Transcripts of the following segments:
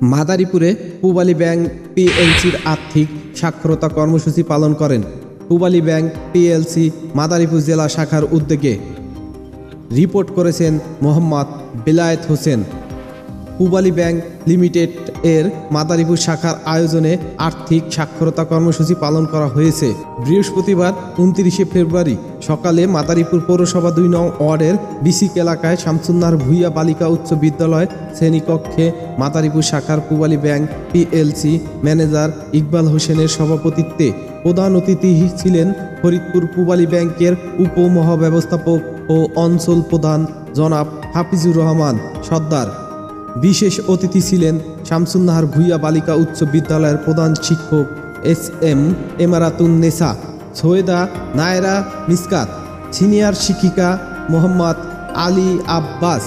মাদারীপুরে Pubali bank পিএলসির আর্থিক সাক্ষরতা কর্মসূচি পালন করেন পূবালী ব্যাংক পিএলসি মাদারীপুর জেলা শাখার উদ্যোগে। রিপোর্ট করেছেন মোহাম্মদ বেলায়েত হোসেন। পূবালী ব্যাংক লিমিটেড এর মাদারীপুর শাখার আয়োজনে আর্থিক সাক্ষরতা কর্মসূচি পালন করা হয়েছে। বৃহস্পতিবার 29 ফেব্রুয়ারি সকালে মাদারীপুর পৌরসভা 2 নং ওয়ার্ডের বিসিক এলাকায় শামসুন্নাহার ভূঁইয়া বালিকা উচ্চ বিদ্যালয় শ্রেণীকক্ষে মাদারীপুর শাখার Pubali bank PLC manager Iqbal হোসেনের সভাপতিত্বে প্রধান অতিথি ছিলেন ফরিদপুর পূবালী ব্যাংকের উপমহাব্যবস্থাপক ও অঞ্চল প্রধান জনাব হাফিজুর রহমান সর্দার। বিশেষ অতিথি ছিলেন শামসুন্নাহার ভূঁইয়া বালিকা উচ্চ বিদ্যালয়ের প্রধান শিক্ষক SM এমারাতুন নেসা, সৈয়দা নায়রা মিসকাত, সিনিয়র শিক্ষিকা মোহাম্মদ আলী আব্বাস।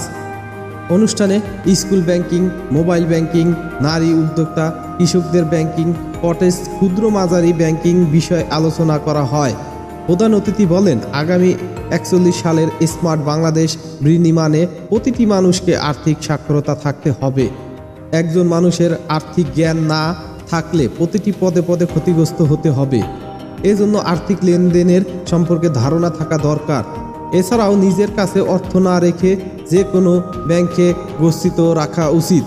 অনুষ্ঠানে স্কুল ব্যাংকিং, মোবাইল ব্যাংকিং, নারী উদ্যোক্তা, কৃষকদের ব্যাংকিং, কটেজ ক্ষুদ্র মাঝারি ব্যাংকিং বিষয়ে আলোচনা করা হয়। প্রধান অতিথি বলেন, আগামী 41 সালের স্মার্ট বাংলাদেশ বিনির্মাণে প্রতিটি মানুষকে আর্থিক সাক্ষরতা থাকতে হবে। একজন মানুষের আর্থিক জ্ঞান না থাকলে প্রতিটি পদে পদে ক্ষতিগ্রস্ত হতে হবে। এজন্য আর্থিক লেনদেনের সম্পর্কে ধারণা থাকা দরকার। এছাড়াও নিজের কাছে অর্থ না রেখে যে কোনো ব্যাংকে গচ্ছিত রাখা উচিত।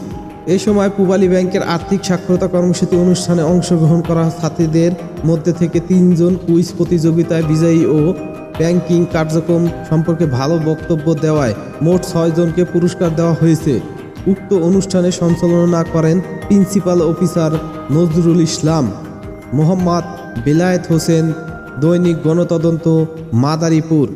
এ সময় পূবালী ব্যাংকের আর্থিক সাক্ষরতা কর্মসূচি অনুষ্ঠানে অংশগ্রহণ করা ছাত্রীদের মধ্যে থেকে 3 জন কুইজ প্রতিযোগিতায় বিজয়ী ও ব্যাংকিং কার্যক্রম সম্পর্কে ভালো বক্তব্য দেওয়ায় মোট 6 জনকে পুরস্কার দেওয়া হয়েছে। উক্ত অনুষ্ঠানে সঞ্চালনা করেন প্রিন্সিপাল অফিসার নজরুল ইসলাম। মোহাম্মদ বেলায়েত হোসেন, দৈনিক গণতদন্ত, মাদারীপুর।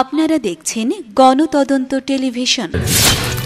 আপনারা দেখছেন গণতদন্ত টেলিভিশন।